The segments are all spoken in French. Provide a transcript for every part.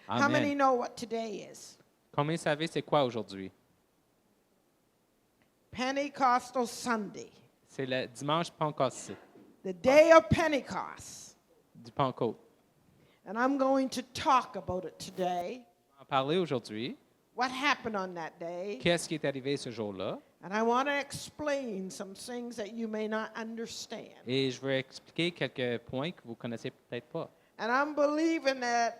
How many Amen. know what today is? Combien savez c'est quoi aujourd'hui? Pentecostal Sunday, C'est le dimanche Pentecôte, the day of Pentecost. du Pentecôte. And I'm going to talk about it today. On va en parler aujourd'hui. What happened on that day? Qu'est-ce qui est arrivé ce jour-là? And I want to explain some things that you may not understand. Et je veux expliquer quelques points que vous ne connaissez peut-être pas. And I'm believing that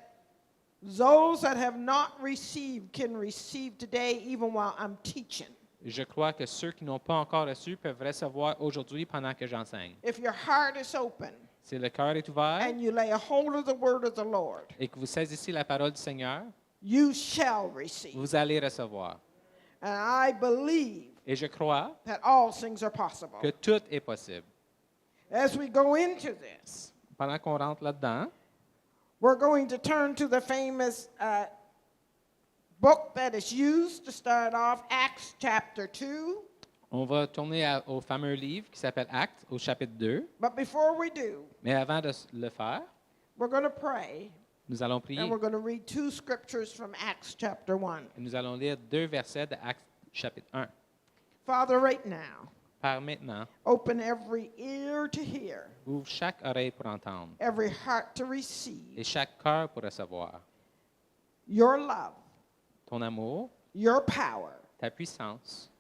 those that have not received can receive today even while I'm teaching. Je crois que ceux qui n'ont pas encore reçu peuvent recevoir aujourd'hui pendant que j'enseigne. If your heart is open Si le cœur est ouvert and you lay a hold of the word of the Lord, et que vous saisissez la parole du Seigneur, you shall receive. vous allez recevoir. And I believe Et je crois that all things are possible. que tout est possible. As we go into this, Pendant qu'on rentre là-dedans, we're going to turn to the famous book that is used to start off, Acts chapter 2. on va tourner au fameux livre qui s'appelle Actes, au chapitre 2. But before we do, Mais avant de le faire, we're going to pray, nous allons prier. and we're going to read two scriptures from Acts chapter 1. Et nous allons lire 2 versets de Actes chapitre 1. Father, right now, Par maintenant, open every ear to hear, ouvre chaque oreille pour entendre every heart to receive et chaque cœur pour recevoir your love, ton amour, your power, ta puissance,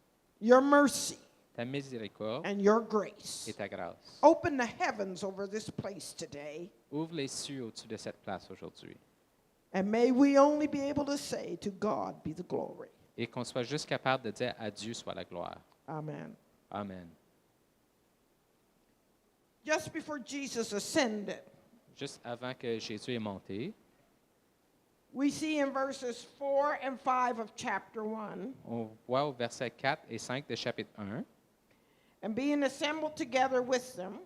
your mercy, ta miséricorde and your grace. et ta grâce. Open the heavens over this place today, Ouvre les cieux au-dessus de cette place aujourd'hui and may we only be able to say, to God be the glory. et qu'on soit juste capable de dire à Dieu soit la gloire. Amen. Amen. Just before Jesus ascended, Juste avant que Jésus est monté, we see in verses 4 and 5 of chapter 1, on voit au verset 4 et 5 de chapitre 1, and being assembled together with them,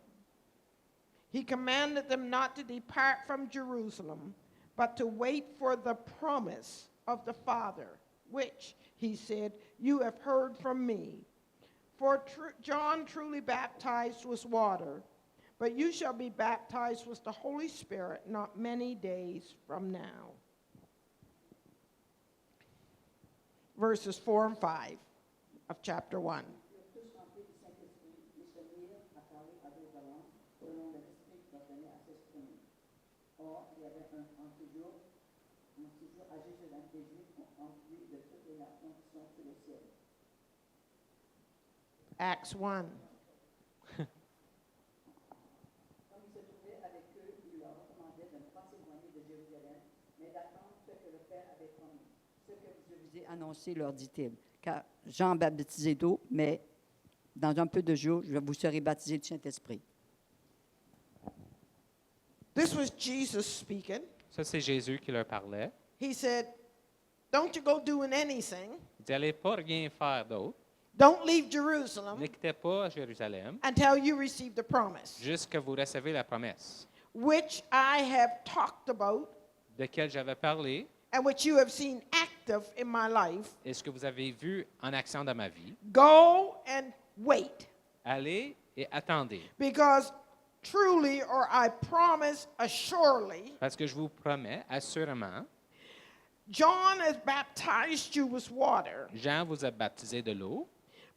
he commanded them not to depart from Jerusalem, but to wait for the promise of the Father, which, he said, you have heard from me. For John truly baptized with water, but you shall be baptized with the Holy Spirit not many days from now. Verses 4 and 5 of chapter 1. Acts 1. Annoncé, leur dit-il, car Jean baptisé d'eau, mais dans un peu de jours, vous serez baptisés du Saint-Esprit. This was Jesus speaking. ça c'est Jésus qui leur parlait. He said, don't you go doing anything. Il dit, allez pas rien faire d'autre. Don't leave Jerusalem Ne quittez pas Jérusalem until you receive the promise, jusqu'à vous recevez la promesse which I have talked about de laquelle j'avais parlé and which you have seen active in my life. et ce que vous avez vu en action dans ma vie. Go and wait, Allez et attendez, because truly, or I promise assuredly, parce que je vous promets, assurément, John has baptized you with water, Jean vous a baptisé de l'eau,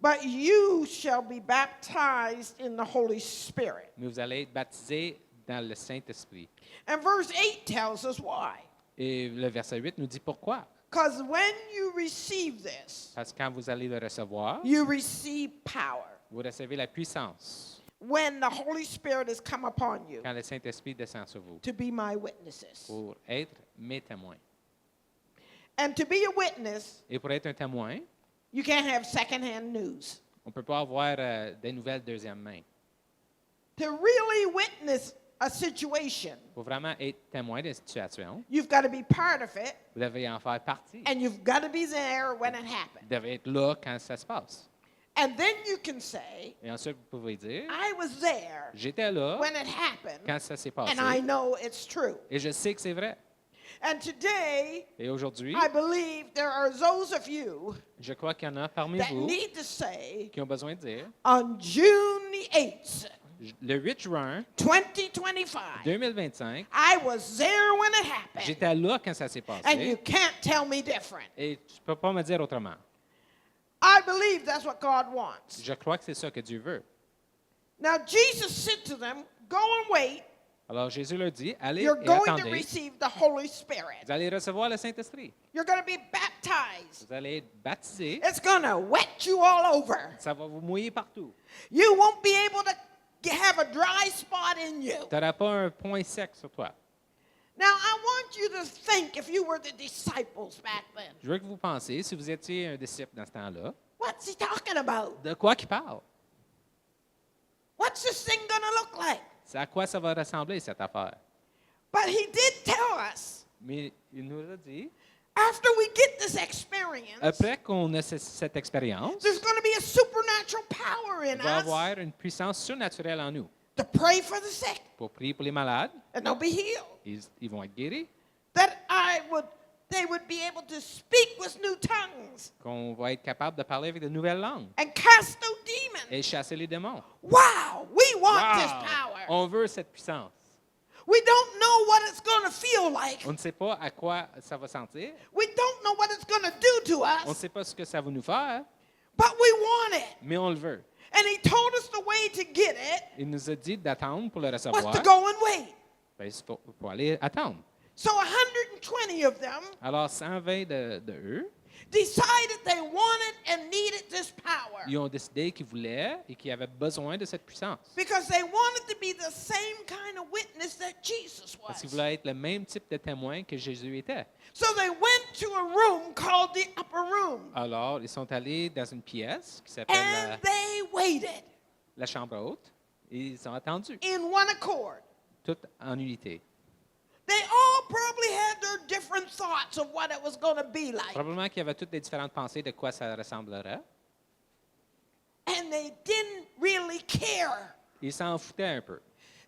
but you shall be baptized in the Holy Spirit. mais vous allez être baptisés dans le Saint-Esprit. And verse 8 tells us why. Et le verset 8 nous dit pourquoi. Because when you receive this, Parce que quand vous allez le recevoir, you receive power. vous recevez la puissance When the Holy Spirit has come upon you quand le Saint-Esprit descend sur vous to be my witnesses. pour être mes témoins. And to be a witness, Et pour être un témoin, you can't have secondhand news. on ne peut pas avoir des nouvelles deuxième main. To really witness a situation, Pour vraiment être témoin d'une situation, you've got to be part of it, vous devez en faire partie. and you've got to be there when it happened. Vous devez être là quand ça se passe. And then you can say, Et ensuite, vous pouvez dire, I was there j'étais là when it happened, quand ça s'est passé. and I know it's true. Et je sais que c'est vrai. And today, Et aujourd'hui, I believe there are those of you je crois qu'il y en a parmi that vous need to say, qui ont besoin de dire, on June the 8th, Le 8 juin 2025, 2025, I was there when it happened. j'étais là quand ça s'est And you passé. can't tell me different. Et tu ne peux pas me dire autrement. I believe that's what God wants. Je crois que c'est ça que Dieu veut. Now, Jesus said to them, go and wait. Alors Jésus leur dit, allez You're et going to attendez. receive the Holy Spirit. Vous allez recevoir le Saint-Esprit. You're going to be baptized. Vous allez être baptisés. It's going to wet you all over. Ça va vous mouiller partout. You won't be able to have a dry spot in you. Tu n'auras pas un point sec sur toi. Now, I want you to think if you were the disciples back then. Je veux que vous pensiez, si vous étiez un disciple dans ce temps-là, What's he talking about? de quoi qu'il parle? What's this thing going to look like? C'est à quoi ça va ressembler, cette affaire? But he did tell us, Mais il nous a dit, after we get this experience, après qu'on ait cette expérience, there's going to be a supernatural power in il va y us avoir une puissance surnaturelle en nous to pray for the sick, pour prier pour les malades. and they'll be healed. Ils vont être guéris. They would be able to speak with new tongues Qu'on va être capable de parler avec de nouvelles langues and cast out demons. et chasser les démons. Wow, we want this Wow! power. On veut cette puissance. We don't know what it's going to feel like. On ne sait pas à quoi ça va sentir. We don't know what it's going to do to On ne us, sait pas ce que ça va nous faire, but we want it. mais on le veut. And he told us the way to get it Il nous a dit d'attendre pour le was recevoir. to go and wait. Ben, c'est pour aller attendre. So 120 of them Alors, 120 de eux, decided they wanted and needed this power ils ont décidé qu'ils voulaient et qu'ils avaient besoin de cette puissance. because they wanted to be the same kind of witness that Jesus Parce qu'ils was. voulaient être le même type de témoin que Jésus était. So they went to a room called the upper room Alors, ils sont allés dans une pièce qui s'appelle and they waited la chambre haute et ils ont attendu, in one accord. tout en unité. They all probably had their different thoughts of what it was going to be like. Probablement qu'il y avait toutes les différentes pensées de quoi ça ressemblerait. And they didn't really care. Ils s'en foutaient un peu.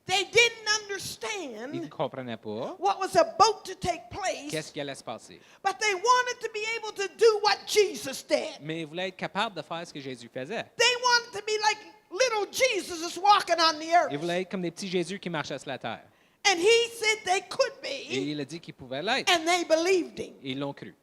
They didn't Ils ne understand comprenaient pas what was about to take place, qu'est-ce qui allait se passer. but they wanted to be able to do what Jesus did. Mais ils voulaient être capables de faire ce que Jésus faisait. They wanted to be like little Jesus is walking on the earth. Ils voulaient être comme des petits Jésus qui marchaient sur la terre. And he said they could Et be, il a dit qu'ils pouvaient l'être. and they believed him. Et ils l'ont cru.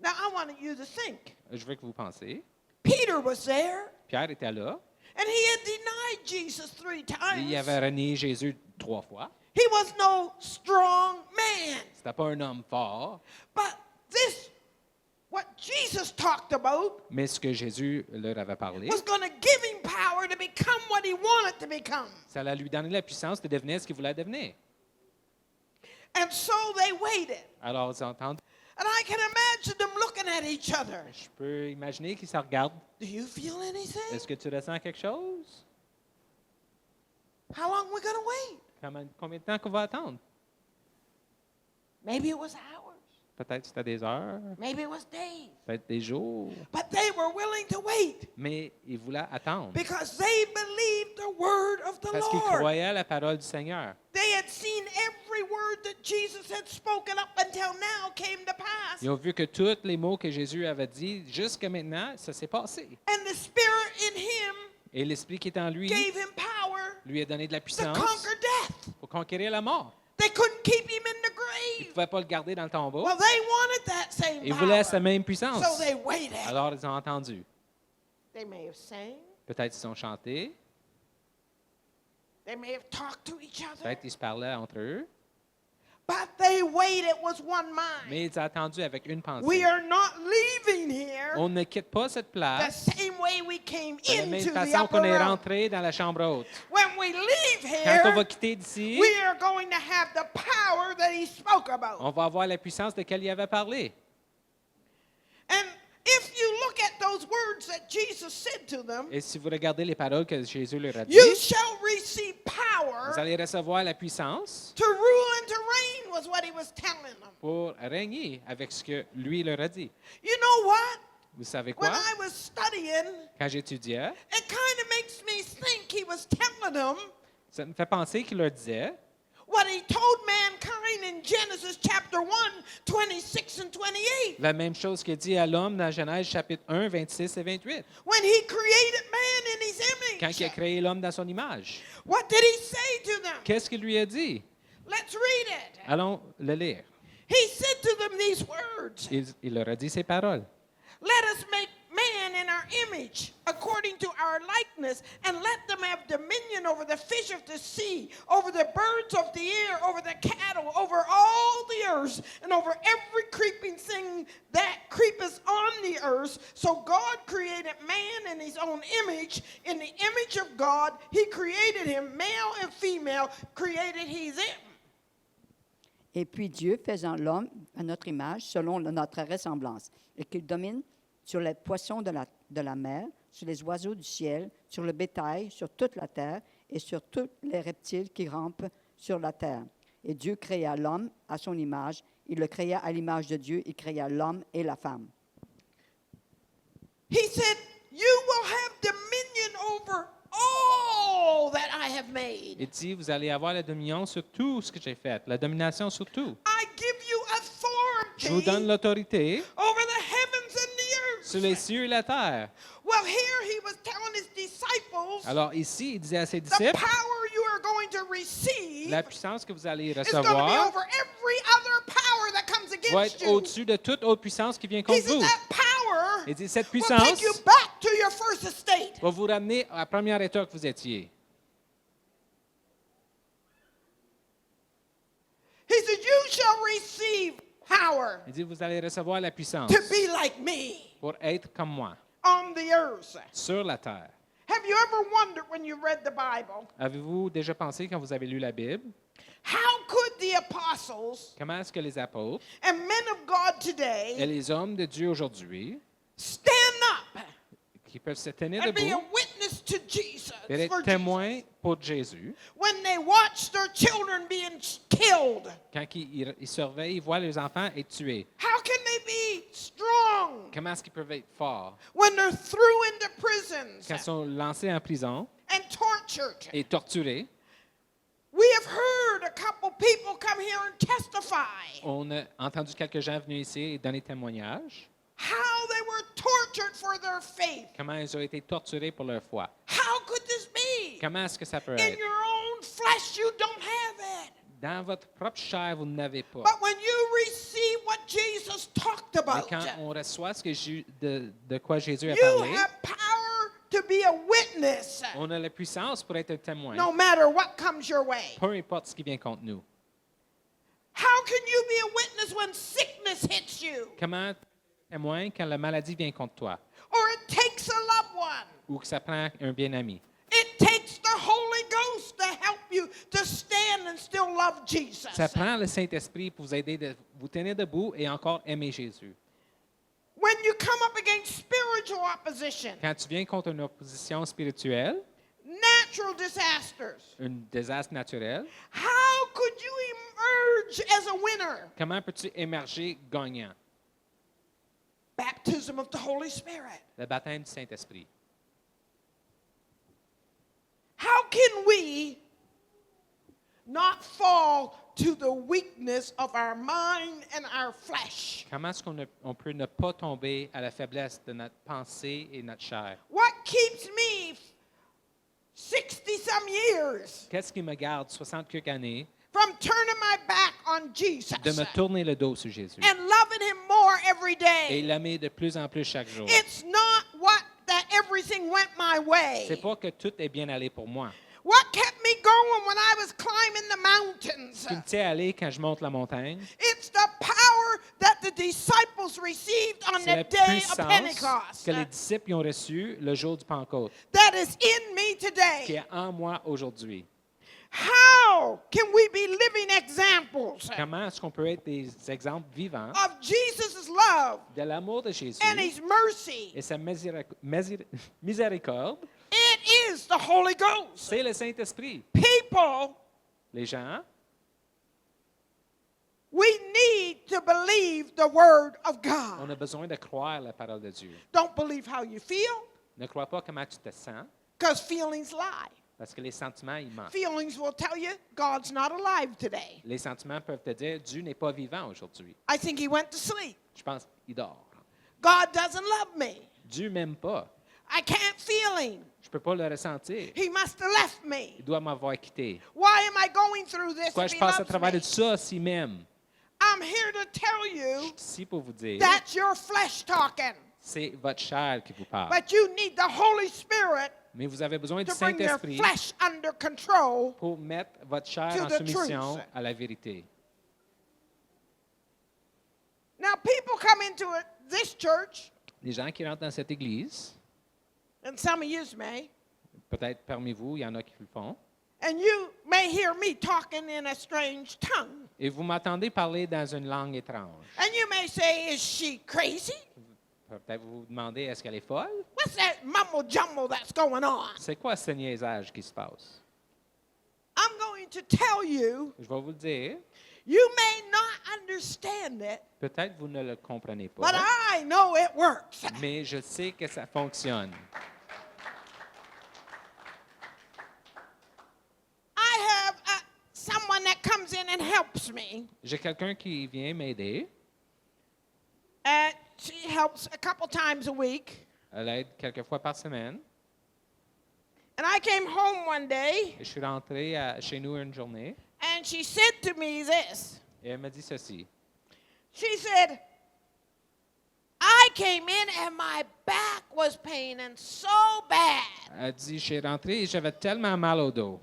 Now I want you to think. Je veux que vous pensiez. Peter was there, Pierre était là. and he had denied Jesus 3 Il times. avait renié Jésus 3 fois. He was no strong man. C'était pas un homme fort. But this, what Jesus talked about, Mais ce que Jésus leur avait parlé, was going to give him power to become what he wanted to become. ça allait lui donner la puissance de devenir ce qu'il voulait devenir. And so they waited. Alors, ils entendent. And I can imagine them looking at each other. Je peux imaginer qu'ils se regardent. Do you feel anything? Est-ce que tu ressens quelque chose? How long are we going to wait? Combien de temps qu'on va attendre? Maybe it was hours. Peut-être c'était des heures, Maybe it was days. peut-être des jours. But they were willing to wait Mais ils voulaient attendre. because they believed the word of the Parce qu'ils Lord. croyaient à la parole du Seigneur. They had seen every word that Jesus had spoken up until now came to pass. Ils ont vu que tous les mots que Jésus avait dit jusqu'à maintenant, ça s'est passé. And the Spirit in him Et l'Esprit qui est en lui gave him power lui a donné de la to puissance conquer death. pour conquérir la mort. They couldn't keep him in the Ils ne grave. pouvaient pas le garder dans le tombeau. Well, they wanted that same Ils voulaient cette power. même puissance. So they waited. Alors, ils ont entendu. They may have sang. Peut-être ils ont chanté. They may have talked to each other. Peut-être ils se parlaient entre eux. But they waited with one mind. Mais ils ont attendu avec une We pensée. are not leaving here On ne quitte pas cette the place same way we came de la même into the façon upper qu'on est room. rentré dans la chambre haute. When we leave Quand on va here, quitter d'ici, we are going to have the power that he spoke about. on va avoir la puissance de laquelle il avait parlé. And if you look at those words that Jesus said to them, Et si vous regardez les paroles que Jésus leur a dit, you shall receive power vous allez recevoir la puissance to rule and to reign, was what he was telling them. pour régner avec ce que lui leur a dit. You know what? Vous savez When quoi? I was studying, Quand j'étudiais, it kind of makes me think he was telling them ça me fait penser qu'il leur disait what he told mankind line in Genesis chapter 1, 26 and 28. La même chose qu'il dit à l'homme dans Genèse chapitre 1, 26 et 28, When he created man in his quand image. il a créé l'homme dans son image. What did he say to them? Qu'est-ce qu'il lui a dit? Let's read it. Allons le lire. He said to them these words. Il leur a dit ces paroles. Let us make man in our image, according to our likeness, and let them have dominion over the fish of the sea, over the birds of the air, over the cattle, over all the earth, and over every creeping thing that creepeth on the earth. So God created man in his own image. In the image of God, he created him, male and female, created he them. Et puis Dieu, faisant l'homme à notre image, selon notre ressemblance, et qu'il domine sur les poissons de la mer, sur les oiseaux du ciel, sur le bétail, sur toute la terre, et sur tous les reptiles qui rampent sur la terre. Et Dieu créa l'homme à son image. Il le créa à l'image de Dieu. Il créa l'homme et la femme. He said, you will have dominion over all that I have made. Il dit, vous allez avoir la dominion sur tout ce que j'ai fait, la domination sur tout. I give you Je vous donne authority l'autorité over the heavens and the sur les earth. cieux et la terre. Well, here he was telling his disciples, Alors ici, il disait à ses the disciples, power you are going to receive la puissance que vous allez is going to be recevoir over every other power that comes va against être you. au-dessus de toute autre puissance qui vient He contre said vous. that power Il dit, cette will take puissance you back to your first estate. va vous ramener à la première état que vous étiez. He said, you shall receive power Il dit, vous allez recevoir la puissance to be like me pour être comme moi, on the earth. sur la terre. Have you ever wondered when you read the Bible, Avez-vous déjà pensé, quand vous avez lu la Bible, how could the apostles comment est-ce que les apôtres and men of God et today les hommes de Dieu aujourd'hui, stand up qui peuvent se tenir and be a debout witness to Jesus et être for témoins Jesus pour Jésus, when they watch their children being killed? quand ils surveillent, ils voient les enfants être tués? How can they be strong Comment est-ce qu'ils peuvent être forts when they're thrown into prisons quand ils sont lancés en prison and tortured? et torturés? We have heard a couple people come here and testify On a entendu quelques gens venus ici et donner témoignage. how they were tortured for their faith. Comment ils ont été torturés pour leur foi. How could this be? Comment est-ce que ça peut In être? your own flesh, you don't have it. Dans votre propre chair, vous n'avez pas. But when you receive what Jesus talked Mais about, quand on reçoit ce que de quoi Jésus a you parlé, have power to be a witness on a la puissance pour être un témoin, no matter what comes your way. peu importe ce qui vient contre nous. How can you be a witness when sickness hits you Comment témoin quand la maladie vient contre toi or it takes a loved one? ou que ça prend un bien-ami? It takes the Holy Ghost to help you to stand and still love Jesus. Ça prend le Saint-Esprit pour vous aider de vous tenir debout et encore aimer Jésus. When you come up against spiritual opposition, Quand tu viens contre une opposition spirituelle, natural disasters, un désastre naturel, how could you emerge as a winner? comment peux-tu émerger gagnant? Baptism of the Holy Spirit. Le baptême du Saint-Esprit. How can we not fall to the weakness of our mind and our flesh? Comment est-ce on peut ne pas tomber à la faiblesse de notre pensée et notre chair? What keeps me 60-some years Qu'est-ce qui me garde 60 quelques années from turning my back on Jesus de me tourner le dos sur Jésus and loving him more every et day? l'aimer de plus en plus chaque jour? It's not that everything went my way. C'est pas que tout est bien allé pour moi. What kept me going when I was climbing the mountains? Ce qui me tient à aller quand je monte la montagne, It's the power that the disciples received on c'est la the day of puissance Pentecost que les disciples ont reçue le jour du Pentecôte, that is in me qui today. est en moi aujourd'hui. How can we be living examples Comment est-ce qu'on peut être des exemples vivants of Jesus' love de l'amour de Jésus and his mercy? et sa miséricorde? It is the Holy Ghost. C'est le Saint-Esprit. People, Les gens, we need to believe the word of on God. a besoin de croire la parole de Dieu. Don't believe how you feel, Ne crois pas comment tu te sens, because feelings lie. Parce que les sentiments, ils mentent. Feelings will tell you God's not alive today. Les sentiments peuvent te dire Dieu n'est pas vivant aujourd'hui. I think he went to sleep. Je pense qu'il dort. God doesn't love me. Dieu m'aime pas. I can't feel him. Je peux pas le ressentir. He must have left me. Il doit m'avoir quitté. Why am I going through this Pourquoi if je he passe à loves travers me? de ça s'il m'aime? I'm here to tell Je you suis ici pour vous dire, that's your flesh talking. c'est votre chair qui vous parle. But you need the Holy Spirit Mais vous avez besoin du to bring your Saint-Esprit flesh under control. pour mettre votre chair to en the soumission truth. à la vérité. Now, people come into this church, Les gens qui rentrent dans cette église, and some of you may, peut-être parmi vous, il y en a qui le font, and you may hear me talking in a strange tongue. et vous m'entendez parler dans une langue étrange. And you may say, is she crazy? Peut-être vous vous demandez, est-ce qu'elle est folle? What's that mumble jumble that's going on? C'est quoi ce niaisage qui se passe? I'm going to tell you, Je vais vous le dire. you may not understand it, Peut-être vous ne le comprenez but pas, I know it works. mais je sais que ça fonctionne. I have someone that comes in and helps me. J'ai quelqu'un qui vient m'aider. She helps a couple times a week. Elle aide quelques fois par semaine. And I came home one day, Et je suis rentré chez nous une journée and she said to me this. et elle m'a dit ceci. She said, I came in and my back was paining so bad. Elle dit, je suis rentré et j'avais tellement mal au dos.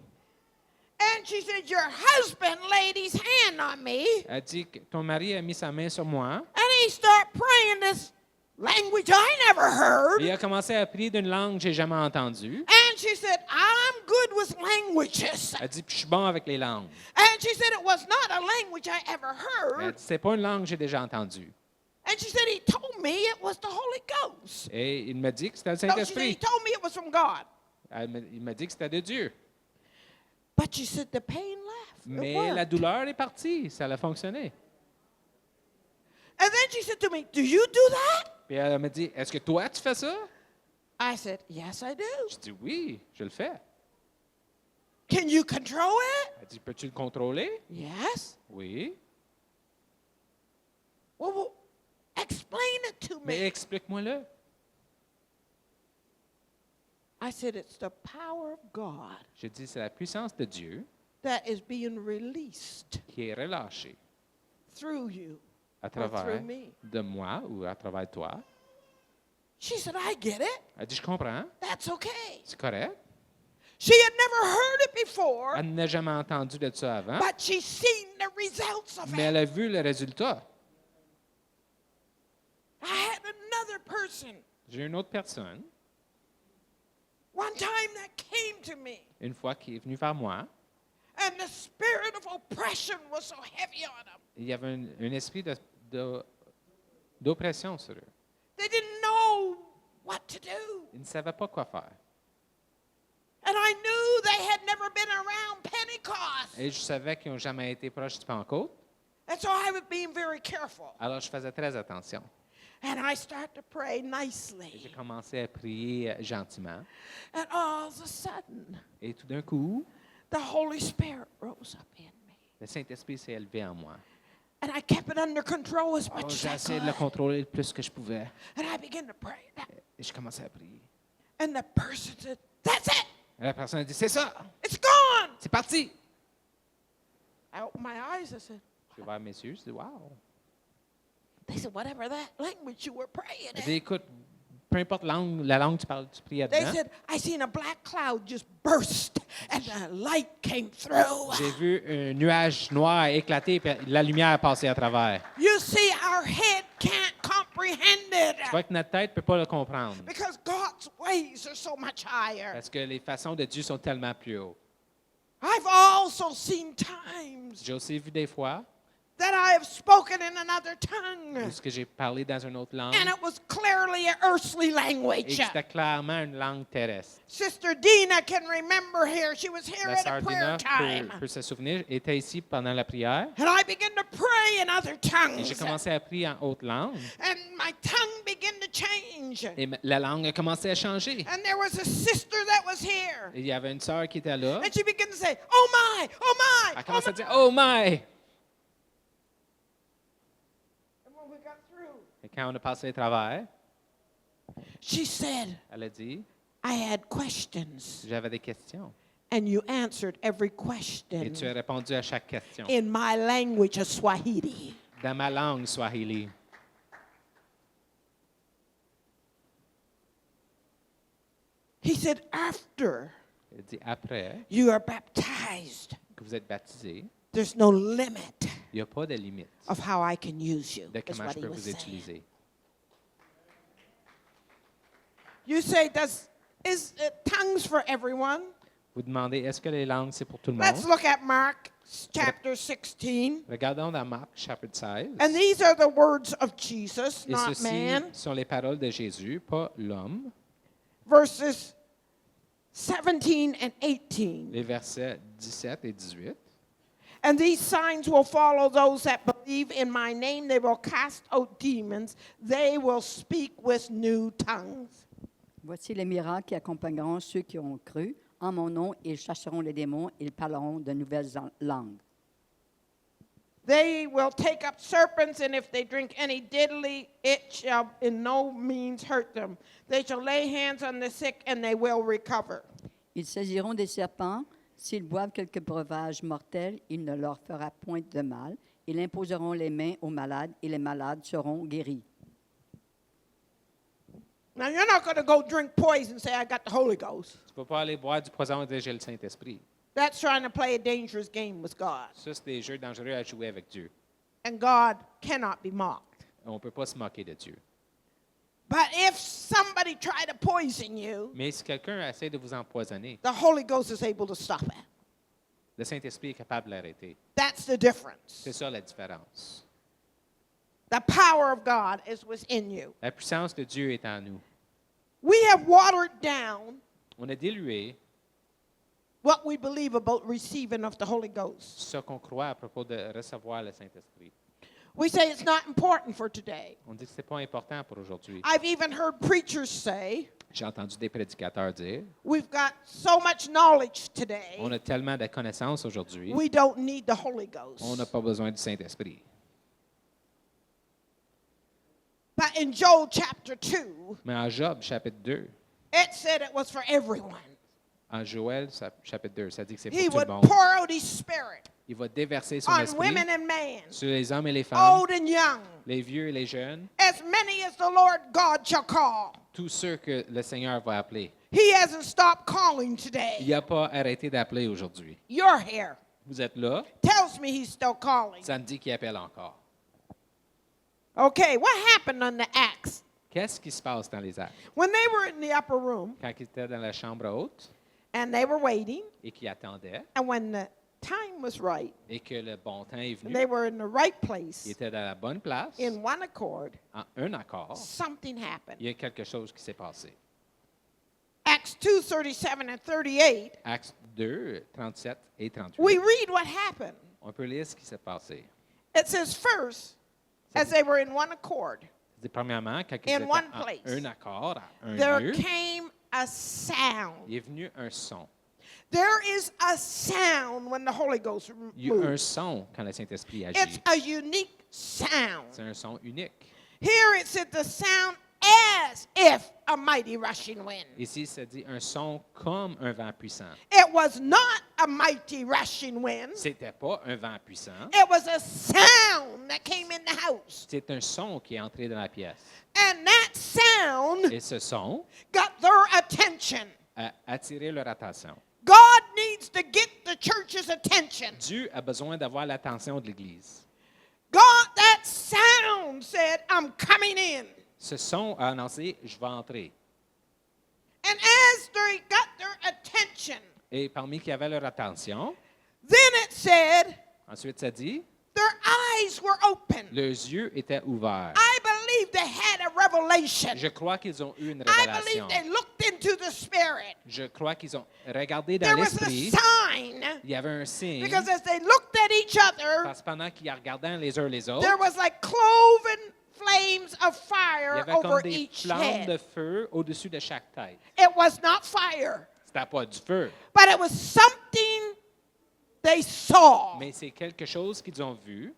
And she said, your husband laid his hand on me, Elle dit que ton mari a mis sa main sur moi and he started praying this language I never heard. et il a commencé à prier d'une langue que j'ai jamais entendue. And she said, I'm good with languages. Elle dit, puis je suis bon avec les langues. And she said, it was not a language I ever Elle heard. dit, c'est pas une langue que j'ai déjà entendue. And she said, he told me it was the Holy Ghost. Et il m'a dit que c'était le No, she said, he Saint-Esprit. told me it was from God. Il m'a dit que c'était de Dieu. But she said, the pain left. It Mais worked. la douleur est partie. Ça a fonctionné. And then she said to me, do you do that? Puis elle m'a dit, est-ce que toi, tu fais ça? I said, yes, I do. Je dis, oui, je le fais. Can you control it? Elle dit, peux-tu le contrôler? Yes. Oui. Well, explain it to Mais me. explique-moi-le. I said, it's the power of God Je dis, c'est la puissance de Dieu that is being released qui est relâchée through you à or through travers me. de moi ou à travers toi. She said, I get it. Elle dit, je comprends, That's okay. c'est correct. She had never heard it before, Elle n'a jamais entendu de ça avant, but she's seen the results of mais it. elle a vu le résultat. I had another person J'ai une autre personne, one time that came to me, une fois, qui est venue vers moi. and the spirit of oppression was so heavy on them. Il y avait un esprit d'oppression sur eux. They didn't know what to do. Ils ne savaient pas quoi faire. And I knew they had never been around Pentecost. Et je savais qu'ils n'ont jamais été proches du Pentecôte. And so I was being very careful. Alors, je faisais très attention. And I started to pray Et j'ai nicely. commencé à prier gentiment. And all of a sudden, Et tout d'un coup, the Holy Spirit rose up in me. le Saint-Esprit s'est élevé en moi. And I kept it under control as Oh, much j'ai as I essayé de le could. contrôler le plus que je pouvais. And I began to pray. Et je commençais à prier. And the person said, that's it. Et la personne a dit, c'est ça, It's gone. c'est parti. I opened my eyes. I said, J'ai ouvert mes yeux, je dis, wow. they said, whatever that language you were praying Elle dit, in. écoute, peu importe la langue que tu parles, tu priais They dedans. said, I seen a black cloud just burst and the light came through. J'ai vu un nuage noir éclater et la lumière passer à travers. You see, our head can't comprehend it Tu vois que notre tête ne peut pas le comprendre because God's ways are so much higher. parce que les façons de Dieu sont tellement plus hautes. I've also seen times J'ai aussi vu des fois that I have spoken in another tongue. Est-ce que j'ai parlé dans une autre langue? And it was clearly an earthly Et language. c'était clairement une langue terrestre. Sister Dina can remember here. She was here La at sœur a prayer Dina time. peut se souvenir, était ici pendant la prière. And I began to pray in other Et j'ai tongues. commencé à prier en haute langue. And my tongue began to change. Et la langue a commencé à changer. And there was a sister that was here. Et il y avait une sœur qui était là. And she began to say, oh my, oh my. Elle Oh commence à my. dire, oh my! And when we got through, Et quand on a passé le travers, she said, elle a dit, I had questions. j'avais des questions. And you answered every Et question tu as répondu à chaque question. in my language of Swahili. Dans ma langue swahili. He said, after Elle dit, après you are baptized, que vous êtes baptisé, there's no limit il n'y a pas de limite of how I can use you. de Is comment what je he peux was vous saying. utiliser. You say, is it tongues for everyone? Vous demandez, est-ce que les langues, c'est pour tout le monde? Let's look at Mark chapter 16. Regardons dans Marc, chapitre 16. And these are the words of Jesus, Et not ceci man. sont les paroles de Jésus, pas l'homme. Verses 17 and 18. Les versets 17 et 18. And these signs will follow those that believe in my name. They will cast out demons. They will speak with new tongues. Voici les miracles qui accompagneront ceux qui ont cru. En mon nom, ils chasseront les démons, ils parleront de nouvelles langues. They will take up serpents, and if they drink any deadly, it shall in no means hurt them. They shall lay hands on the sick, and they will recover. Ils saisiront des serpents. S'ils boivent quelque breuvage mortel, il ne leur fera point de mal. Ils imposeront les mains aux malades, et les malades seront guéris. Now, you're not going to go drink poison and say, I got the Holy Ghost. Tu ne peux pas aller boire du poison et dire j'ai le Saint-Esprit. That's trying to play a dangerous game with God. Ça, c'est des jeux dangereux à jouer avec Dieu. And God cannot be mocked. On ne peut pas se moquer de Dieu. But if somebody tried to poison you, Mais si quelqu'un essaie de vous empoisonner, the Holy Ghost is able to stop it. le Saint-Esprit est capable de l'arrêter. That's the difference. C'est ça la différence. The power of God is within you. La puissance de Dieu est en nous. We have watered down On a dilué what we believe about receiving of the Holy Ghost. ce qu'on croit à propos de recevoir le Saint-Esprit. We say it's not important for today. On dit que ce n'est pas important pour aujourd'hui. I've even heard preachers say, J'ai entendu des prédicateurs dire, we've got so much knowledge today, on a tellement de connaissances aujourd'hui, we don't need the Holy Ghost. on n'a pas besoin du Saint-Esprit. But in Joel chapter 2, Mais en Job, chapitre 2, it said it was for everyone. en Joël, chapitre 2, ça dit que c'est He pour would tout le monde. pour out his spirit Il va déverser son on esprit women and men, sur les hommes et les femmes, old and young, les vieux et les jeunes, as many as the Lord God shall call. tous ceux que le Seigneur va appeler. He hasn't stopped calling Il today. n'a pas arrêté d'appeler aujourd'hui. You're here. Vous êtes là, Tells me he's still calling. ça me dit qu'il appelle encore. Okay, what happened on the Acts? Qu'est-ce qui se passe dans les actes? When they were in the upper room Quand ils étaient dans la chambre haute and they were waiting, et qu'ils attendaient and when the time was right, et que le bon temps est and venu, they were in the right ils place, étaient dans la bonne place, in one accord, en un accord, something happened. il y a quelque chose qui s'est passé. Acts 2:37 and 38, Actes 2, 37 et 38. we read what happened. On peut lire ce qui s'est passé. It says, first, as they were in one accord, C'est premièrement, quand ils In étaient one en place. un accord, à un there lieu, came a sound. il est venu un son. There is a sound when the Holy Ghost Il y a un moves. son quand le Saint-Esprit It's agit. a unique sound. C'est un son unique. Here it said the sound as if a mighty rushing wind. Ici, ça dit un son comme un vent puissant. It was not a mighty rushing wind. C'était pas un vent puissant. It was a sound that came in the house. C'est un son qui est entré dans la pièce. And that sound Et ce son got their attention. a attiré leur attention. God needs to get the church's attention. Dieu a besoin d'avoir l'attention de l'Église. God, that sound said, I'm coming in. Ce son a annoncé, je vais entrer. And as they got their attention, Et parmi qui avaient leur attention, then it said, ensuite ça dit, their eyes were open. Leurs yeux étaient ouverts. I believe they had a revelation. Je crois qu'ils ont eu une I révélation. believe they looked into the Spirit. Je crois qu'ils ont regardé dans There was a l'esprit. sign. Il y avait un signe. Because as they looked at each other, Parce que pendant qu'ils regardaient les uns les autres, there was like cloven flames of il y fire avait over comme des each flammes de head. feu au-dessus de chaque tête. It was not fire, C'était pas du feu, but it was something they saw mais c'est quelque chose qu'ils ont vu,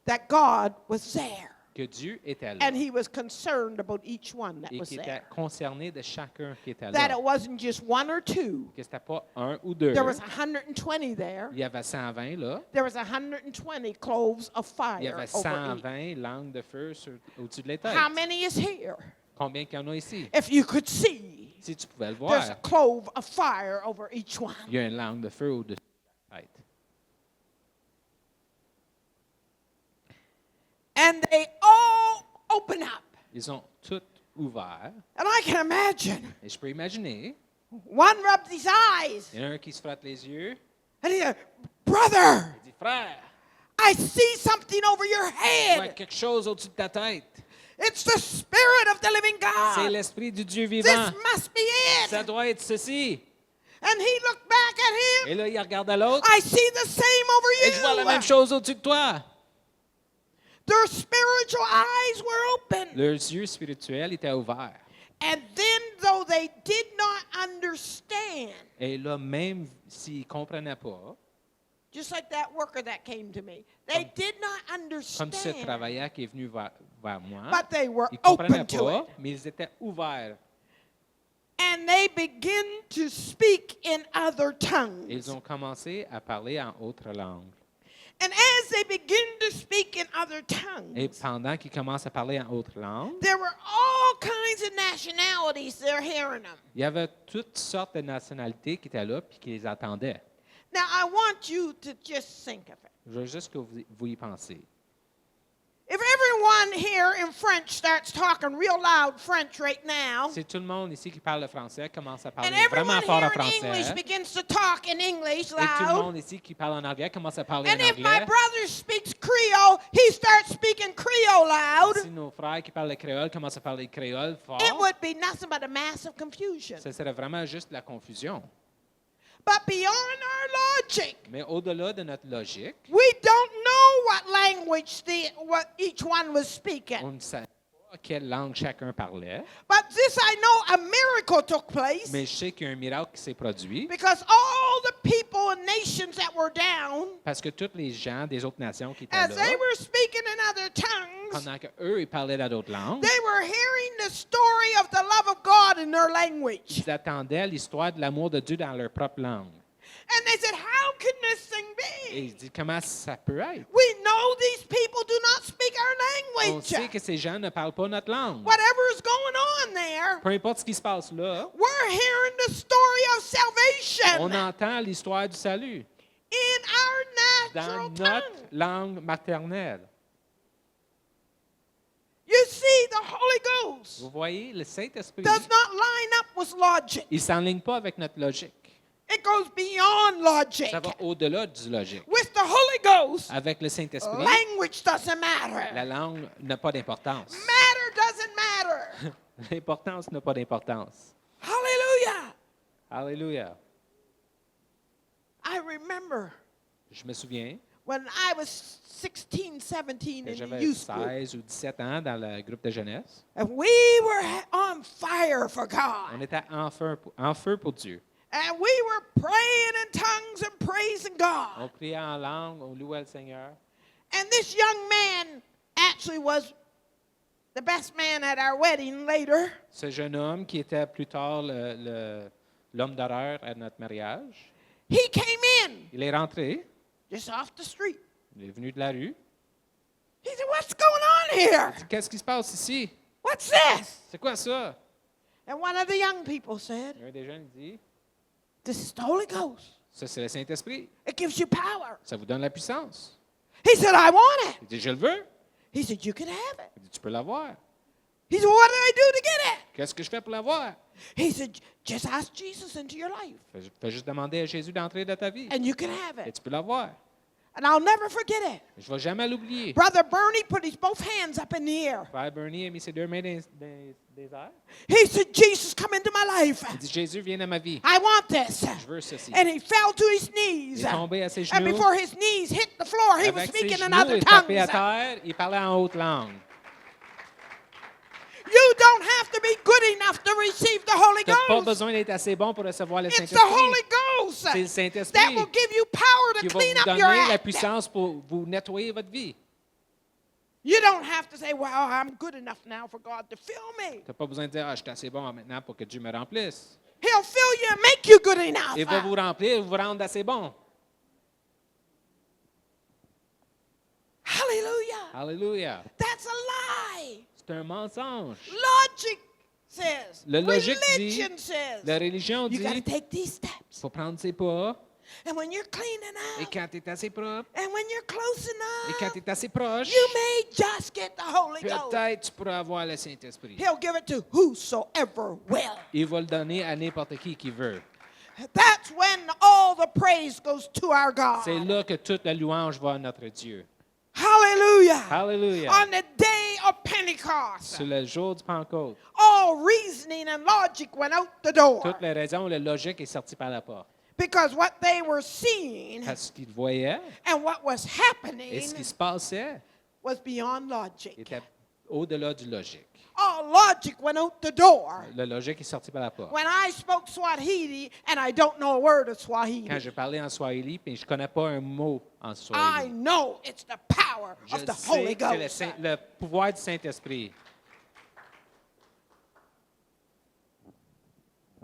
that God was there. que Dieu était là And he was concerned about each one that et was qui était there. concerné de chacun qui était That là. it wasn't just one or two. Que c'était pas un ou deux. There was 120 there. Il y avait 120 là. There was 120 cloves of Il y fire avait over each. 120 langues de feu au-dessus de les têtes. How many is here? Combien qu'il y en a ici? If you could see, Si tu pouvais le there's a voir, clove of fire over each one. il y a une langue de feu au-dessus de la tête. And they all open up. Ils ont tout ouvert. And I can imagine Et je peux imaginer, one rubbed his eyes il y en a un qui se frotte les yeux. and he said, Brother, Il dit, frère, I see something over your il y a head. quelque chose au-dessus de ta tête. It's the Spirit of the living C'est God. l'Esprit du Dieu This vivant. must be Ça it. doit être ceci. And he looked back at Et him. là, il regarde à l'autre. I see the same Et je vois la over même you. chose au-dessus de toi. Their spiritual eyes were open. Leurs yeux spirituels étaient ouverts. And then, though they did not understand, Et là, même s'ils ne comprenaient pas, just like that worker that came to me, they did not comme ce understand, travailleur qui est venu vers moi, but they were ils ne comprenaient open to pas, it. mais ils étaient ouverts. And they begin to speak in other Et tongues. ils ont commencé à parler en autre langue. And as they begin to speak in other Et tongues, pendant qu'ils commencent à parler en autre langue, there were all kinds of nationalities there hearing them. il y avait toutes sortes de nationalités qui étaient là et qui les attendaient. Now, I want you to just think of it. Je veux juste que vous y pensez. If everyone here in French starts talking real loud French right now, Si tout le monde ici qui parle le français commence à and parler everyone vraiment fort en here in English français, begins to talk in English et tout le loud, monde ici qui parle en anglais commence à parler and en if my anglais, brother speaks Creole, he starts speaking Creole loud, si nos frères qui parlent le créole commencent à parler créole fort, it would be nothing but a massive confusion. ce serait vraiment juste la confusion. But beyond our logic, Mais au-delà de notre logique, we don't know what language what each one was speaking. on ne sait pas quelle langue chacun parlait, But this I know a miracle took place mais je sais qu'il y a un miracle qui s'est produit because all the people and nations that were down, parce que tous les gens des autres nations qui étaient as là, they were speaking in other tongues, pendant qu'eux, ils parlaient dans d'autres langues, they were hearing the story of the love of God in their language. ils attendaient l'histoire de l'amour de Dieu dans leur propre langue. And they said, how can this thing Et be? ils disent, comment ça peut être? We know these people do not speak our On language. sait que ces gens ne parlent pas notre langue. Whatever is going on there, Peu importe ce qui se passe là, we're hearing the story of salvation on entend l'histoire du salut in our dans natural notre tongue. langue maternelle. You see, the Holy Ghost Vous voyez, le Saint-Esprit, does not line up with logic. il ne s'enligne pas avec notre logique. It goes beyond logic. Ça va au-delà du logique. With the Holy Ghost, Avec le Saint-Esprit, language doesn't matter. la langue n'a pas d'importance. Matter doesn't matter. L'importance n'a pas d'importance. Hallelujah. Alléluia. I remember Je me souviens, when I was 16, 17 que in the j'avais youth group, 16 ou 17 ans dans le groupe de jeunesse. and we were on fire for On God. était en feu pour Dieu. And we were praying in tongues and praising On God. priait en langue, on louait le Seigneur. And this young man actually was the best man at our wedding later. Ce jeune homme qui était plus tard l'homme d'honneur à notre mariage, He came in il est rentré, just off the street. il est venu de la rue. He said, "What's going on here? Il dit, qu'est-ce qui se passe ici? What's this?" C'est quoi ça? And one of the young people said, Un des jeunes dit, "This is the Holy Ghost. ça c'est le Saint-Esprit. It gives you power." Ça vous donne la puissance. He said, "I want it." Il dit, je le veux. He said, "You can have it." Il dit, tu peux l'avoir. He said, "What did I do to get it?" Qu'est-ce que je fais pour l'avoir? He said, "Just ask Jesus into your life, Fais juste demander à Jésus d'entrer dans ta vie. and you can have Et it." tu peux l'avoir. And I'll never forget it. Je ne vais jamais l'oublier. Brother Bernie put his both hands up in the air. Frère Bernie a mis ses deux mains des airs. He said, Jesus, come into my life. Il dit, Jésus, viens dans ma vie. I want this. Je veux ceci. And he fell to his Il knees. est tombé à ses And genoux. before his knees hit the floor, he was Avec ses speaking in genoux, other il tapait à tongues. terre. Il parlait en haute langue. You don't have to be good enough to receive the Holy Tu n'as pas Ghost. besoin d'être assez bon pour recevoir le It's the Saint-Esprit. Holy Ghost C'est le that Saint-Esprit will give you power qui to va clean vous up your donner la act. puissance pour vous nettoyer votre vie. You don't have to say, well, I'm good enough now for God to fill me. Tu n'as pas besoin de dire, je suis assez bon maintenant pour que Dieu me remplisse. He'll fill you and make you good enough. Il va vous remplir, vous rendre assez bon. Hallelujah. Alléluia. That's a lie. C'est un mensonge. Logic says. Le logique dit, Religion says. la religion You got to dit, take these steps. il faut prendre ses pas. And when you're cleaning Et up, quand tu es assez propre, and when you're close et quand enough, tu es assez proche, you may just get the Holy Ghost. peut-être tu pourras avoir le Saint-Esprit. He'll give it to whosoever will. Il va le donner à n'importe qui veut. That's when all the praise goes to our God. C'est là que toute la louange va à notre Dieu. Hallelujah. Alléluia. On the day of Pentecost, Sur le jour du Pentecôte, all reasoning and logic went out the door. toutes les raisons, la logique est sortie par la porte. Because what they were seeing Parce qu'ils voyaient and what was et happening ce qui se passait was beyond logic. était au-delà du logique. All logic went out the door. La logique est sortie par la porte. When I spoke Swahili and I don't know a word of Swahili, Quand je parlais en Swahili, puis je ne connais pas un mot en I Swahili, know it's the power je of the sais Holy que c'est Ghost. le pouvoir du Saint-Esprit.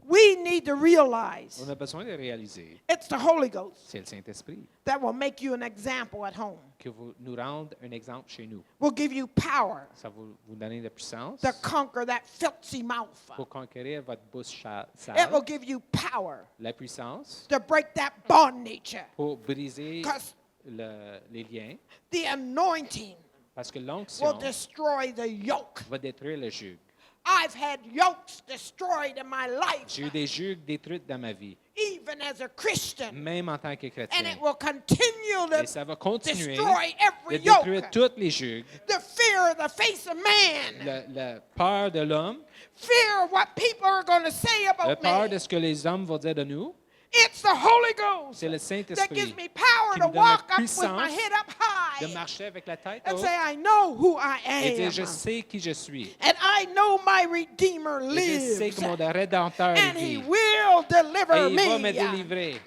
We need to realize On a besoin de réaliser, it's the Holy Ghost c'est le Saint-Esprit that will make you an example at home, qui va nous rendre un exemple chez nous. will give you power Ça va vous donner de la puissance to conquer that filthy mouth. pour conquérir votre bouche It will sale, give you power la puissance to break that bondage. pour briser Because les liens, the anointing parce que will l'onction destroy the yoke. va détruire le joug. I've had yokes destroyed in my life, J'ai eu des jugs détruits dans ma vie, even as a Christian, même en tant que and chrétien. it will continue Et to ça va continuer destroy de every détruire yoke. tous les jugs, The fear of the face of man, la peur de l'homme, fear of what people are going to say la about peur me. de ce que les hommes vont dire de nous. It's the Holy Ghost C'est le that Saint-Esprit gives me power qui to nous donne la walk up with my puissance head up high de marcher avec la tête and haute say, I know who I et dire, am. je sais qui je suis. And I know my Redeemer Et je sais lives. que mon Rédempteur And He vit. will deliver Et il va me me. délivrer.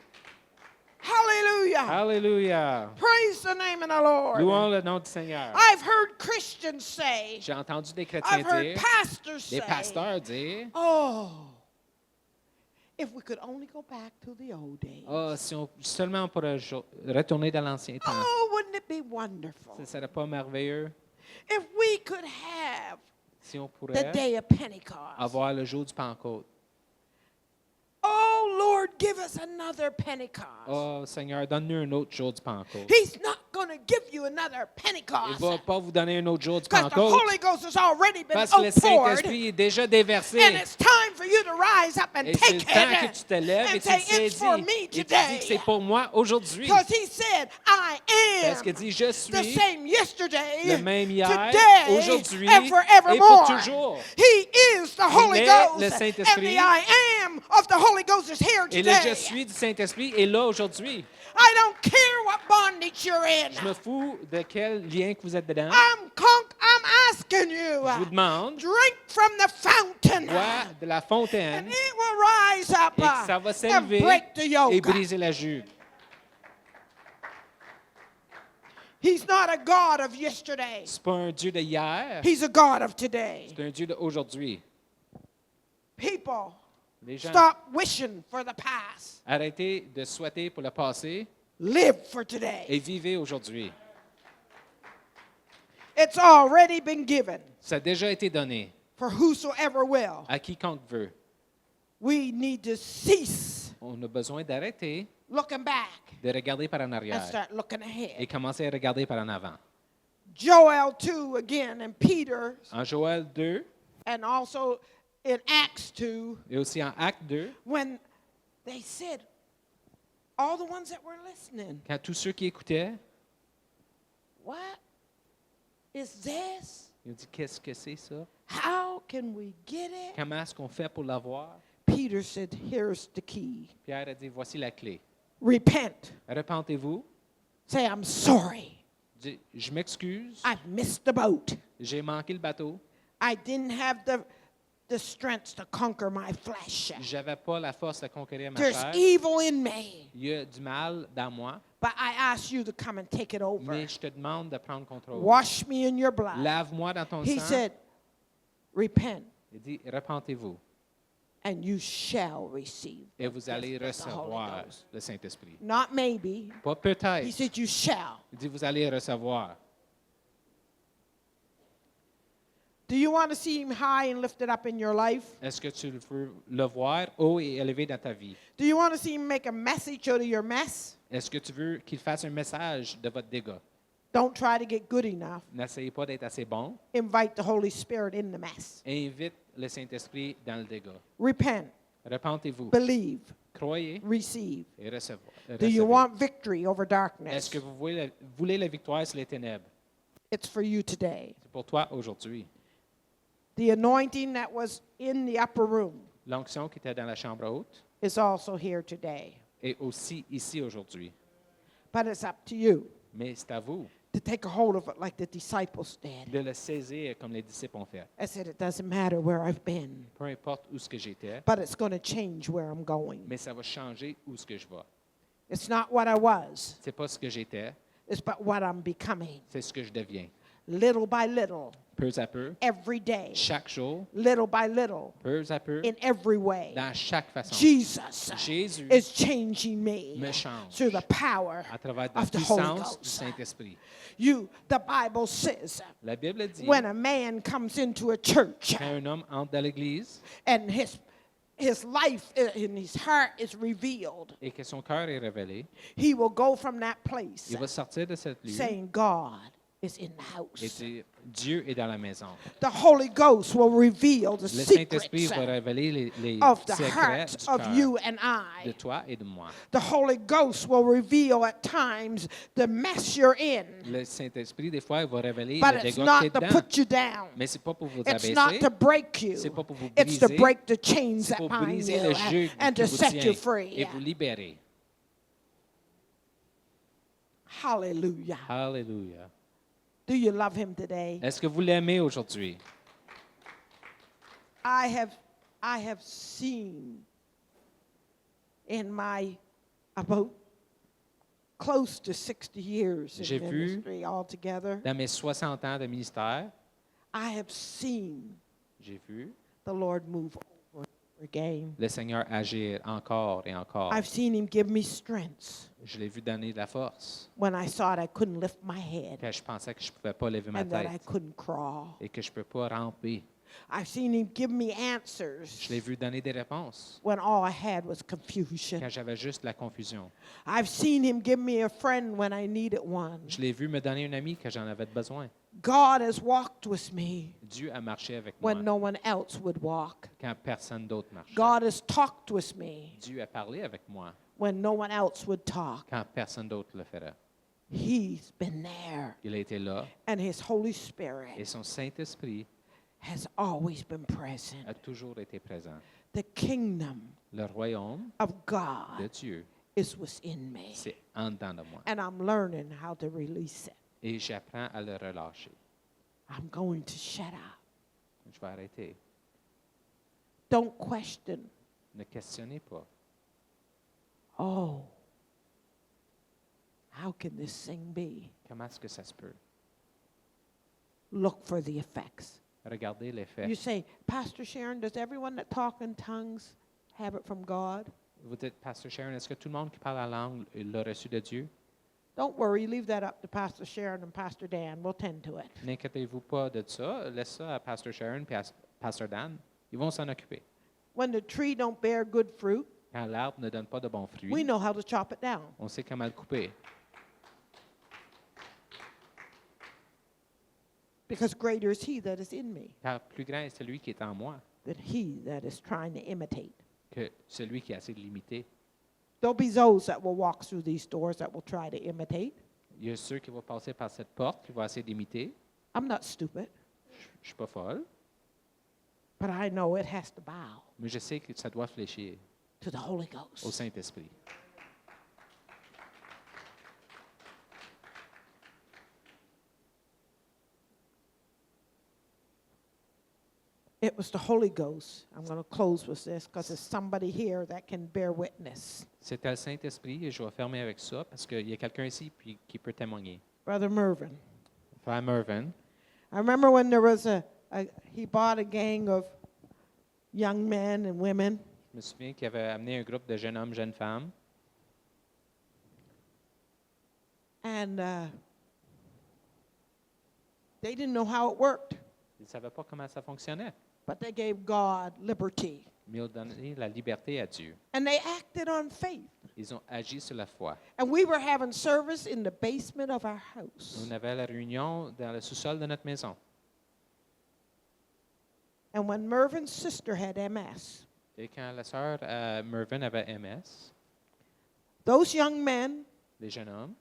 Hallelujah. Alléluia. Praise the name of the Lord. Louons le nom du Seigneur. I've heard Christians say, J'ai entendu des chrétiens I've heard dire, pastors des say, pasteurs dire, oh, if we could only go back to the old days. oh, si on seulement on pourrait retourner dans l'ancien temps, Oh, wouldn't it be wonderful ce ne serait pas merveilleux if we could have si on the pourrait day of Pentecost? avoir le jour du Pentecôte. Oh, Lord, give us another Pentecost. Oh, Seigneur, donne-nous un autre jour du Pentecôte. He's not going to give you another Il Pentecost ne va pas vous donner un autre jour du because the Pentecôte Holy Ghost has already been parce que le outpoured. Saint-Esprit est déjà déversé. And it's time for you to rise up and Et c'est le take temps que it tu te lèves et and tu say, le saisis. it's for me Et tu dis today. que c'est pour moi aujourd'hui. Because he said, I Parce am que dit, je the suis same yesterday, le même hier, today, aujourd'hui and et forevermore. pour toujours. He is the Holy est Ghost. le And Saint-Esprit. the I am of the Holy Ghost is here Et le today. je suis du Saint-Esprit est là aujourd'hui. I don't care what bondage you're in. Je me fous de quel lien que vous êtes dedans. I'm asking you, Je vous demande, drink from the fountain. bois de la fontaine And it will rise up et que ça va and s'élever break the et yoke. briser la jugue. He's not a God of yesterday. C'est pas un Dieu de hier, He's a God of today. c'est un Dieu d'aujourd'hui. People, Les gens, stop wishing for the past. arrêtez de souhaiter pour le passé Live for today. et vivez aujourd'hui. It's already been given Ça a déjà été donné for whosoever will. à quiconque veut. We need to cease On a besoin d'arrêter looking back de regarder par en and arrière start looking et ahead. commencer à regarder par en avant. Joel 2 again, and Peter, En Joël 2 and also in Acts 2, et aussi en Acte 2, when they said, all the ones that were listening, quand tous ceux qui écoutaient, what is this? Il a dit, qu'est-ce que c'est ça? How can we get it? Comment est-ce qu'on fait pour l'avoir? Peter said, here's the key. Pierre a dit, voici la clé. Repent. Repentez-vous. Say, I'm sorry. Dis, je m'excuse. I've missed the boat. J'ai manqué le bateau. I didn't have the strength to conquer my flesh. J'avais pas la force de conquérir ma There's chair. evil in me. Il y a du mal dans moi, But I ask you to come and take it over. mais je te demande de prendre contrôle. Wash me in your blood. Lave-moi dans ton He sang. said, repent, Il dit, repentez-vous and you shall receive et vous the allez gift of the Holy recevoir Ghost. le Saint-Esprit. Not maybe. Pas He peut-être. said, you shall. Il dit, vous allez recevoir. Do you want to see him high and lifted up in your life? Est-ce que tu veux le voir haut et élevé dans ta vie? Do you want to see him make a message out of your mess? Est-ce que tu veux qu'il fasse un message de votre dégât? Don't try to get good enough. N'essayez pas d'être assez bon. Invite the Holy Spirit in the mess. Invite le Saint-Esprit dans le dégât. Repent, Repentez-vous. believe, Croyez receive. et recevez. Do you want victory over Est-ce darkness? que vous voulez la victoire sur les ténèbres? It's for you today. C'est pour toi aujourd'hui. The anointing that was in the upper room L'onction qui était dans la chambre haute is also here today. est aussi ici aujourd'hui. But it's up to you Mais c'est à vous to take a hold of it like the disciples did. de le saisir comme les disciples ont fait. I said, it doesn't matter where I've been, Peu importe où ce que j'étais, but it's going to change where I'm going. mais ça va changer où ce que je vais. It's not what I was, C'est pas ce que j'étais, it's but what I'm becoming. c'est ce que je deviens. Little by little, Peu à peu, every day, chaque jour, little by little, peu à peu, in every way. dans chaque façon. Jesus Jésus is changing me me change through the power à travers la of the Holy puissance du Ghost. Saint-Esprit. The Bible says, La Bible dit, when a man comes into a church quand un homme entre dans l'Église and his life and his heart is revealed, et que son cœur est révélé, he will go from that place il va sortir de cette lieu saying, God is in the et house. dire, Dieu est dans la maison. The Holy Ghost will reveal the Le Saint-Esprit secrets va révéler les of the secrets hearts du of cœur you and de I. toi et de moi. The Holy Ghost will reveal at times the mess you're in, Le Saint-Esprit, des fois, il va révéler but le it's dégât not qui est to dedans. put you down. Mais c'est pas pour vous It's not abaisser, to break you. c'est pas pour vous It's to briser, break the chains c'est that pour bind briser you le joug and qui to vous set tient you free. et vous libérer. Hallelujah. Alléluia. Do you love him today? Est-ce que vous l'aimez aujourd'hui? I have seen in my about close to 60 years J'ai in vu ministry altogether. Dans mes 60 ans de ministère, I have seen j'ai vu the Lord move over again. le Seigneur agir encore et encore. I've seen him give me strength Je l'ai vu donner de la force when I thought I couldn't lift my head quand je pensais que je ne pouvais pas lever ma and that I tête couldn't crawl. et que je ne peux pas ramper. I've seen him give me answers Je l'ai vu donner des réponses when all I had was confusion. quand j'avais juste la confusion. I've seen him give me a friend when I needed one. Je l'ai vu me donner un ami quand j'en avais besoin. God has walked with me Dieu a marché avec moi when no one else would walk. quand personne d'autre marchait. God has talked with me Dieu a parlé avec moi when no one else would talk. quand personne d'autre le ferait. He's been there, Il a été là and his Holy et Spirit son Saint-Esprit has always been present. a toujours été présent. The kingdom Le royaume of de God Dieu, is within me, c'est en dedans de moi. and I'm learning how to release it. Et j'apprends à le relâcher. I'm going to shut up. Je vais arrêter. Don't question. Ne questionnez pas. Oh, how can this thing be? Comment est-ce que ça se peut? Look for the effects. Regardez l'effet. You say, Pastor Sharon, does everyone that talk in tongues have it from God? Vous dites, Pasteur Sharon, est-ce que tout le monde qui parle la langue l'a reçu de Dieu? Don't worry, leave that up to Pastor Sharon and Pastor Dan. We'll tend to it. N'inquiétez-vous pas de ça. Laisse ça à Pasteur Sharon et à Pasteur Dan. Ils vont s'en occuper. When the tree don't bear good fruit, Quand l'arbre ne donne pas de bons fruits, we know how to chop it down. on sait comment le couper. Because greater is he that is in me Car plus grand est celui qui est en moi than he that is trying to imitate. que celui qui essaie de l'imiter. There'll be those that will walk through these doors that will try to imitate. Il y a ceux qui vont passer par cette porte, qui vont essayer d'imiter. I'm not stupid, Je ne suis pas folle, but I know it has to bow mais je sais que ça doit fléchir to the Holy au Ghost. Saint-Esprit. It was the Holy Ghost. I'm going to close with this because there's somebody here that can bear witness. C'était le Saint-Esprit et je vais fermer avec ça parce qu'il y a quelqu'un ici qui peut témoigner. Brother Mervyn. Frère Mervyn, I remember when there was he bought a gang of young men and women, je me souviens qu'il avait amené un groupe de jeunes hommes, jeunes femmes. and they didn't know how it worked, Ils ne savaient pas comment ça fonctionnait, but they gave God liberty. mais ils ont donné la liberté à Dieu. And they acted on faith. Ils ont agi sur la foi. And we were having service in the basement of our house. On avait la réunion dans le sous-sol de notre maison. And when Mervyn's sister had MS, Et quand la sœur Mervyn avait MS, those young men les jeunes hommes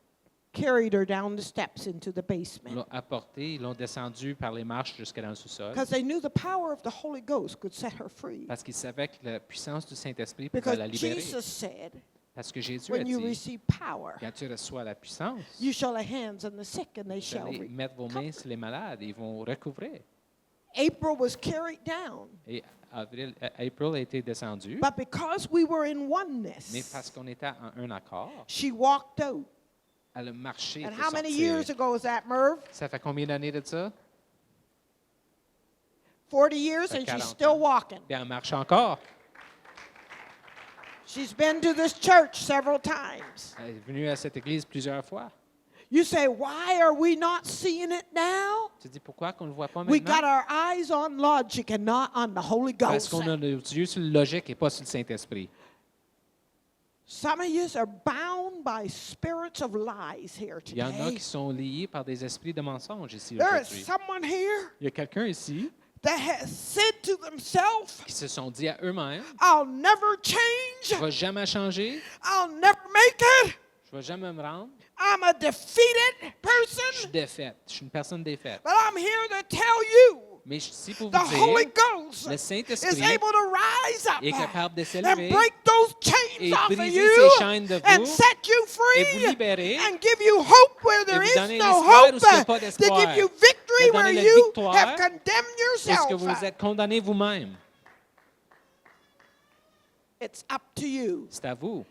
carried her down the steps into the basement l'ont apportée, ils l'ont descendue par les marches jusqu'à dans le sous-sol, because they knew the power of the Holy Ghost could set her free. parce qu'ils savaient que la puissance du Saint-Esprit pouvait Because la libérer. Jesus said, Parce que Jésus a when you dit, receive power, quand tu reçois la puissance, you shall lay hands on the sick and they vous shall allez mettre vos mains sur les malades et ils vont recouvrir. April was carried down. Et April a été descendue, But because we were in mais oneness, parce qu'on était en un accord, she walked out. elle a marché. And pour how many sortir. years ago was that, Merv? Ça fait combien d'années de ça? 40 years, Fait and 40 she's still ans. walking. Puis elle marche encore. She's been to this church several times. Elle est venue à cette église plusieurs fois. You say, why are we not seeing it now? Tu dis pourquoi qu'on ne le voit pas We got maintenant? our eyes on logic and not on the Holy Parce Ghost. qu'on a nos yeux sur le logique et pas sur le Saint-Esprit. Some of you are bound by spirits of lies here Il y en a today. qui sont liés par des esprits de mensonges ici There is aujourd'hui. someone here Il y a quelqu'un ici that has said to themselves, qui se sont dit à eux-mêmes, I'll never je change. ne vais jamais changer, I'll never make it. je ne vais jamais me rendre, I'm a defeated je suis person. défaite, je suis une personne défaite. But I'm here to tell you, Mais je suis ici pour the vous Holy dire, Ghost le is Saint-Esprit able to rise up est capable de and s'élever break those chains et off of briser you ces chaînes de and vous set you et vous free libérer and give you hope where there vous is donner no l'espoir hope, où il n'y a pas to d'espoir, give you victory de where donner la you victoire have condemned Est-ce yourself. que vous êtes condamné vous-même? It's up to you. C'est à vous.